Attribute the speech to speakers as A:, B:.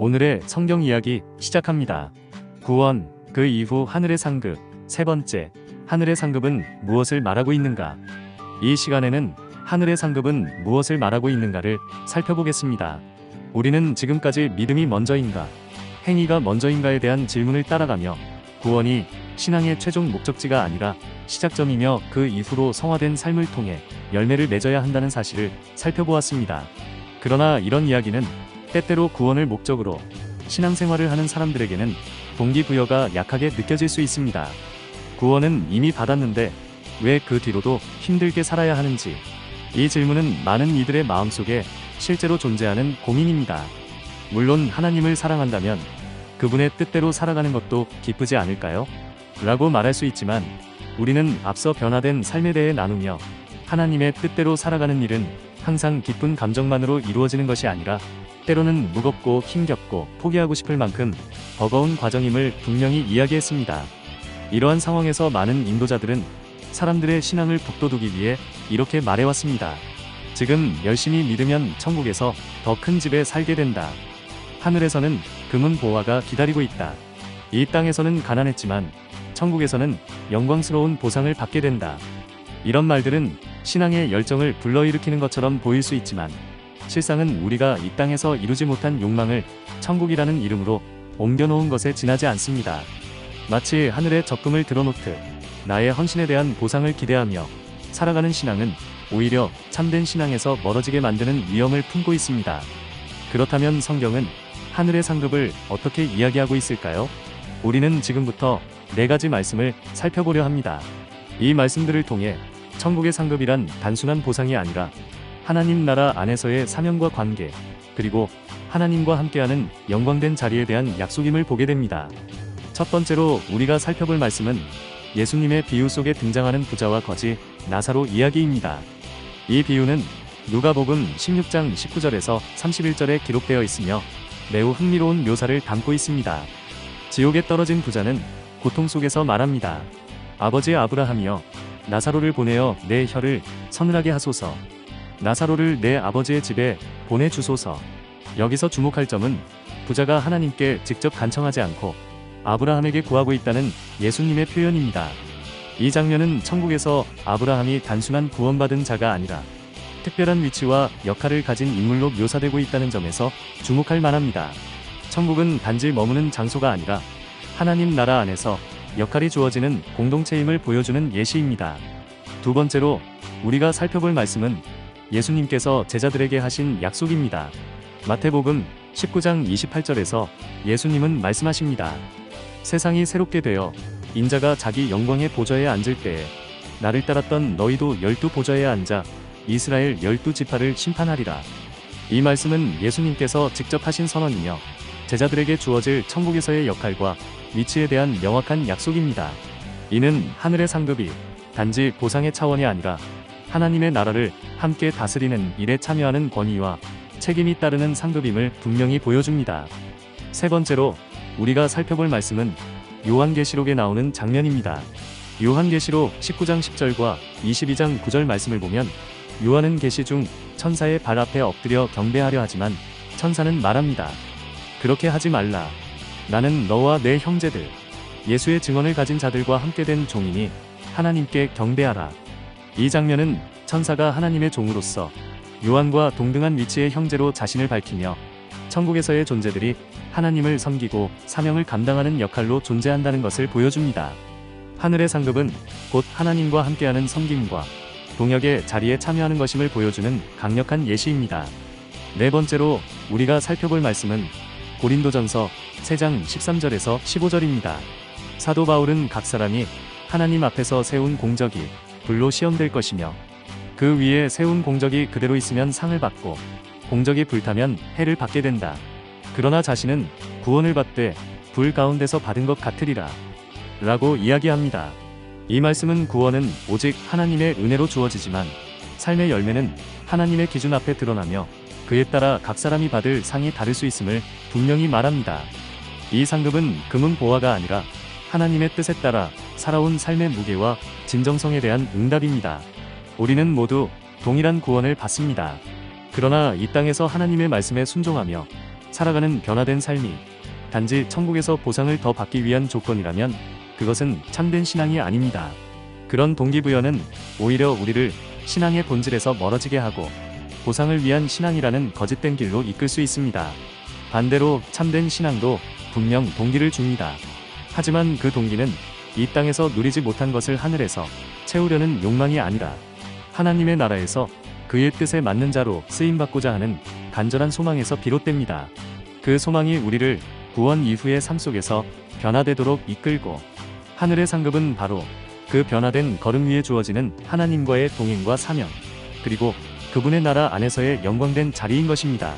A: 오늘의 성경 이야기 시작합니다. 구원, 그 이후 하늘의 상급. 세 번째, 하늘의 상급은 무엇을 말하고 있는가? 이 시간에는 하늘의 상급은 무엇을 말하고 있는가를 살펴보겠습니다. 우리는 지금까지 믿음이 먼저인가, 행위가 먼저인가에 대한 질문을 따라가며 구원이 신앙의 최종 목적지가 아니라 시작점이며 그 이후로 성화된 삶을 통해 열매를 맺어야 한다는 사실을 살펴보았습니다. 그러나 이런 이야기는 때때로 구원을 목적으로 신앙생활을 하는 사람들에게는 동기부여가 약하게 느껴질 수 있습니다. 구원은 이미 받았는데 왜 그 뒤로도 힘들게 살아야 하는지, 이 질문은 많은 이들의 마음속에 실제로 존재하는 고민입니다. 물론 하나님을 사랑한다면 그분의 뜻대로 살아가는 것도 기쁘지 않을까요? 라고 말할 수 있지만, 우리는 앞서 변화된 삶에 대해 나누며 하나님의 뜻대로 살아가는 일은 항상 기쁜 감정만으로 이루어지는 것이 아니라 때로는 무겁고 힘겹고 포기하고 싶을 만큼 버거운 과정임을 분명히 이야기했습니다. 이러한 상황에서 많은 인도자들은 사람들의 신앙을 북돋우기 위해 이렇게 말해왔습니다. 지금 열심히 믿으면 천국에서 더 큰 집에 살게 된다. 하늘에서는 금은 보화가 기다리고 있다. 이 땅에서는 가난했지만 천국에서는 영광스러운 보상을 받게 된다. 이런 말들은 신앙의 열정을 불러일으키는 것처럼 보일 수 있지만, 실상은 우리가 이 땅에서 이루지 못한 욕망을 천국이라는 이름으로 옮겨놓은 것에 지나지 않습니다. 마치 하늘에 적금을 들어놓듯 나의 헌신에 대한 보상을 기대하며 살아가는 신앙은 오히려 참된 신앙에서 멀어지게 만드는 위험을 품고 있습니다. 그렇다면 성경은 하늘의 상급을 어떻게 이야기하고 있을까요? 우리는 지금부터 4가지 말씀을 살펴보려 합니다. 이 말씀들을 통해 천국의 상급이란 단순한 보상이 아니라 하나님 나라 안에서의 사명과 관계, 그리고 하나님과 함께하는 영광된 자리에 대한 약속임을 보게 됩니다. 첫 번째로 우리가 살펴볼 말씀은 예수님의 비유 속에 등장하는 부자와 거지 나사로 이야기입니다. 이 비유는 누가복음 16장 19절에서 31절에 기록되어 있으며 매우 흥미로운 묘사를 담고 있습니다. 지옥에 떨어진 부자는 고통 속에서 말합니다. 아버지 아브라함이여, 나사로를 보내어 내 혀를 서늘하게 하소서. 나사로를 내 아버지의 집에 보내주소서. 여기서 주목할 점은 부자가 하나님께 직접 간청하지 않고 아브라함에게 구하고 있다는 예수님의 표현입니다. 이 장면은 천국에서 아브라함이 단순한 구원받은 자가 아니라 특별한 위치와 역할을 가진 인물로 묘사되고 있다는 점에서 주목할 만합니다. 천국은 단지 머무는 장소가 아니라 하나님 나라 안에서 역할이 주어지는 공동체임을 보여주는 예시입니다. 두 번째로 우리가 살펴볼 말씀은 예수님께서 제자들에게 하신 약속입니다. 마태복음 19장 28절에서 예수님은 말씀하십니다. 세상이 새롭게 되어 인자가 자기 영광의 보좌에 앉을 때에 나를 따랐던 너희도 12보좌에 앉아 이스라엘 12지파를 심판하리라. 이 말씀은 예수님께서 직접 하신 선언이며 제자들에게 주어질 천국에서의 역할과 위치에 대한 명확한 약속입니다. 이는 하늘의 상급이 단지 보상의 차원이 아니라 하나님의 나라를 함께 다스리는 일에 참여하는 권위와 책임이 따르는 상급임을 분명히 보여줍니다. 세 번째로 우리가 살펴볼 말씀은 요한계시록에 나오는 장면입니다. 요한계시록 19장 10절과 22장 9절 말씀을 보면 요한은 계시 중 천사의 발 앞에 엎드려 경배하려 하지만 천사는 말합니다. 그렇게 하지 말라. 나는 너와 내 형제들, 예수의 증언을 가진 자들과 함께 된 종이니 하나님께 경배하라. 이 장면은 천사가 하나님의 종으로서 요한과 동등한 위치의 형제로 자신을 밝히며 천국에서의 존재들이 하나님을 섬기고 사명을 감당하는 역할로 존재한다는 것을 보여줍니다. 하늘의 상급은 곧 하나님과 함께하는 섬김과 동역의 자리에 참여하는 것임을 보여주는 강력한 예시입니다. 네 번째로 우리가 살펴볼 말씀은 고린도전서 3장 13절에서 15절입니다. 사도 바울은 각 사람이 하나님 앞에서 세운 공적이 불로 시험될 것이며 그 위에 세운 공적이 그대로 있으면 상을 받고 공적이 불타면 해를 받게 된다. 그러나 자신은 구원을 받되 불 가운데서 받은 것 같으리라. 라고 이야기합니다. 이 말씀은 구원은 오직 하나님의 은혜로 주어지지만 삶의 열매는 하나님의 기준 앞에 드러나며 그에 따라 각 사람이 받을 상이 다를 수 있음을 분명히 말합니다. 이 상급은 금은 보화가 아니라 하나님의 뜻에 따라 살아온 삶의 무게와 진정성에 대한 응답입니다. 우리는 모두 동일한 구원을 받습니다. 그러나 이 땅에서 하나님의 말씀에 순종하며 살아가는 변화된 삶이 단지 천국에서 보상을 더 받기 위한 조건이라면 그것은 참된 신앙이 아닙니다. 그런 동기부여는 오히려 우리를 신앙의 본질에서 멀어지게 하고 보상을 위한 신앙이라는 거짓된 길로 이끌 수 있습니다. 반대로 참된 신앙도 분명 동기를 줍니다. 하지만 그 동기는 이 땅에서 누리지 못한 것을 하늘에서 채우려는 욕망이 아니라 하나님의 나라에서 그의 뜻에 맞는 자로 쓰임받고자 하는 간절한 소망에서 비롯됩니다. 그 소망이 우리를 구원 이후의 삶 속에서 변화되도록 이끌고 하늘의 상급은 바로 그 변화된 걸음 위에 주어지는 하나님과의 동행과 사명, 그리고 그분의 나라 안에서의 영광된 자리인 것입니다.